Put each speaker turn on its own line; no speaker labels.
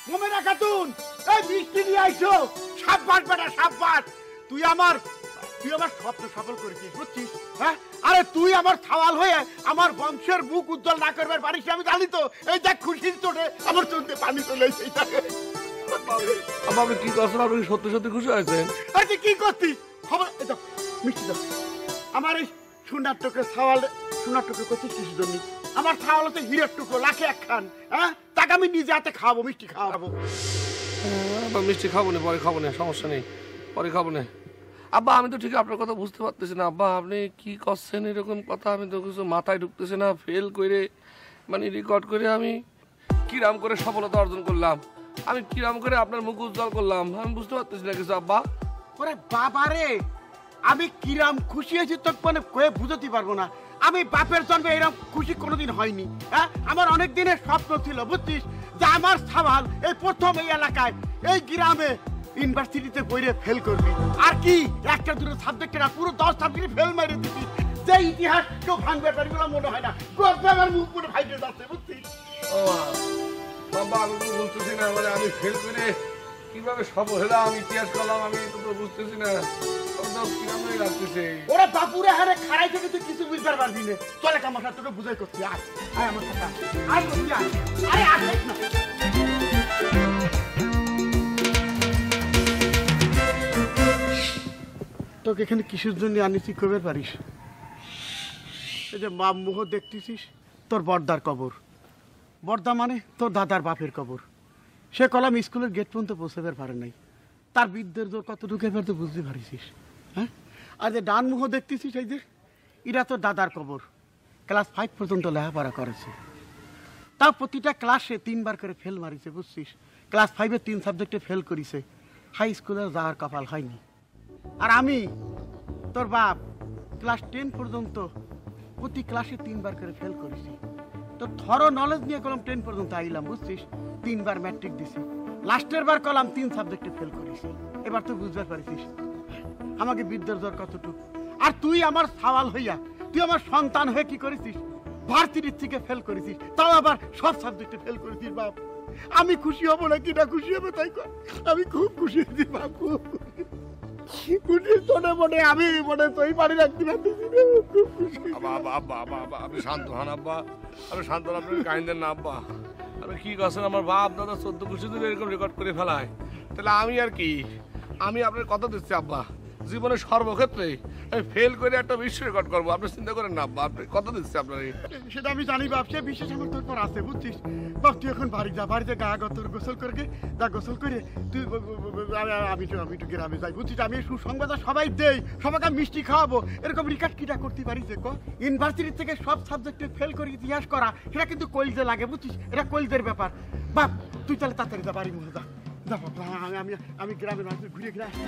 মোমেনা খাতুন, এই বৃষ্টি নিয়ে আইছো। সাব্বাস বেটা সাব্বাস, তুই আমার স্বপ্ন সফল করেছিস বুঝছিস। হ্যাঁ, আরে তুই আমার সওয়াল হয়ে আমার বংশের মুখ উজ্জ্বল না করবার পারিস আমি জানি তো। এই দেখ খুশির চোটে আমার চোখে পানি চলে এসেছে।
আপনি কি করছেন? আপনি সত্যি সত্যি খুশি হয়েছেন?
আরে তুই কি করছিস? খবর মিষ্টি দাও। আমার এই সোনার টুকরো সওয়াল, সোনার টুকরো করছিস কিসের জন্য? আমার সওয়াল হচ্ছে হীরের টুকরো, লাখে একখান। হ্যাঁ, তাকে আমি নিজে হাতে খাওয়াবো, মিষ্টি খাওয়াবো।
মিষ্টি খাবো না, পরে খাবো না, সমস্যা নেই, পরে খাবো না। আব্বা আমি তো ঠিক আপনার কথা বুঝতে পারতেছি না। আব্বা আপনি কি করছেন এরকম কথা? আমি তো কিছু মাথায় ঢুকতেছে না। ফেল করে মানে রেকর্ড করে আমি কিরাম করে সফলতা অর্জন করলাম, আমি কিরাম করে আপনার মুখ উজ্জ্বল করলাম, আমি বুঝতে পারতেছি না কিছু আব্বা।
ওরে বাবা রে, আমি কিরাম খুশি হয়েছি তোকে মানে কয়ে বুঝতে পারবো না। আমি বাপের জন্মে এরকম খুশি কোনোদিন হয়নি। হ্যাঁ, আমার অনেক দিনের স্বপ্ন ছিল বুঝছিস, যে আমার সওয়াল এই প্রথম এই এলাকায় এই গ্রামে ইউনিভার্সিটিতে পড়ে ফেল করবি। আর কি একটা দুটো সাবজেক্টে না, পুরো 10 সাবজেক্টে ফেল মেরে দিবি। যে ইতিহাস কেউ ভাঙবে পারিগুলো মনে হয় না, গর্বে আমার মুখ পুরো ফাইটে যাচ্ছে বুঝছিস।
ও বাবা আমি তো বুঝতেছি না, মানে আমি ফেল করে কিভাবে সফল হলাম, আমি ইতিহাস করলাম, আমি তো বুঝতেছি না। কিরকমই লাগতেছে।
ওরা বাপুরে হারে খাড়াই থেকে তুই কিছু বুঝতে পারবি না। চলে আমার সাথে তোকে বুঝাই করছি। আয় আয় আমার সাথে আয়, তুই আয়। আরে আসিস না। তোকে এখানে কিসের জন্য আনিছি কবে পারিস? এই যে মা মোহ দেখতেছিস, তোর বর্দার কবর। বর্দা মানে তোর দাদার বাপের কবর। সে কলাম স্কুলের গেট পর্যন্ত পৌঁছাবার পারে নাই। তার বিদ্যের জোর কত ঢুকে ফেরতে বুঝতে পারিস। হ্যাঁ, আর যে ডান মুখ দেখতেছিস, এই যে এরা তোর দাদার কবর। ক্লাস 5 পর্যন্ত লেখাপড়া করেছে, তাও প্রতিটা ক্লাসে 3 বার করে ফেল মারিছে বুঝছিস। ক্লাস 5-এ 3 সাবজেক্টে ফেল করিছে, হাই স্কুলে যাওয়ার কপাল হয়নি। আর আমি তোর বাপ ক্লাস 10 পর্যন্ত প্রতি ক্লাসে 3 বার করে ফেল করেছি। তো থরো নলেজ নিয়ে কলম 10 পর্যন্ত আইলাম বুঝছিস। 3 বার ম্যাট্রিক দিছি, লাস্টের বার কলাম 3 সাবজেক্টে ফেল করেছি। এবার তো বুঝতে পারিস আমাকে বিদ্যার জ্বর কতটুকু। আর তুই আমার সওয়াল হইয়া, তুই আমার সন্তান হয়ে কি করেছিস? ভার্সিটির থেকে ফেল করেছিস, তাও আবার সব সাবজেক্টে ফেল করেছিস। বাপ আমি খুশি হব না কি না খুশি হবে তাই কর। আমি খুব খুশি হয়েছি বাপ, খুব খুশি। তোনে মনে আমি মনে তুই বাড়ি রাখতে পারতেছি না, খুব খুশি।
আপনি শান্ত হন আব্বা, আপনি শান্ত হন, আপনি কাইন্দেন না আব্বা। আপনি কি করছেন? আমার বাপ দাদা 14 খুশি যদি এরকম রেকর্ড করে ফেলায়, তাহলে আমি আর কি? আমি আপনার কথা দিচ্ছি আব্বা, জীবনের সর্বক্ষেত্রে ফেল করে একটা বিশ্ব রেকর্ড করবো। আপনি চিন্তা করেন না আব্বা, আপনি কথা দিচ্ছি আপনার।
সেটা আমি জানি বাপ, সে বিশেষ আমার তোর পর আছে বুঝছিস। বাপ তুই এখন বাড়ি যা, বাড়িতে গা তোর গোসল করে যা, গোসল করে তুই আমি একটু গ্রামে যাই বুঝছিস। আমি সুসংবাদ সবাই দেই, সবাইকে মিষ্টি খাওয়াবো। এরকম রিকার্ড কিটা করতে পারিস? ইউনিভার্সিটি থেকে সব সাবজেক্টে ফেল করে ইতিহাস করা, সেটা কিন্তু কলজে লাগে বুঝছিস। এটা কলজের ব্যাপার। বাপ তুই তাহলে তাড়াতাড়ি যা, বাড়ি মনে যা। আমি গ্রামের মানুষ ঘুরে ঘুরে আসি।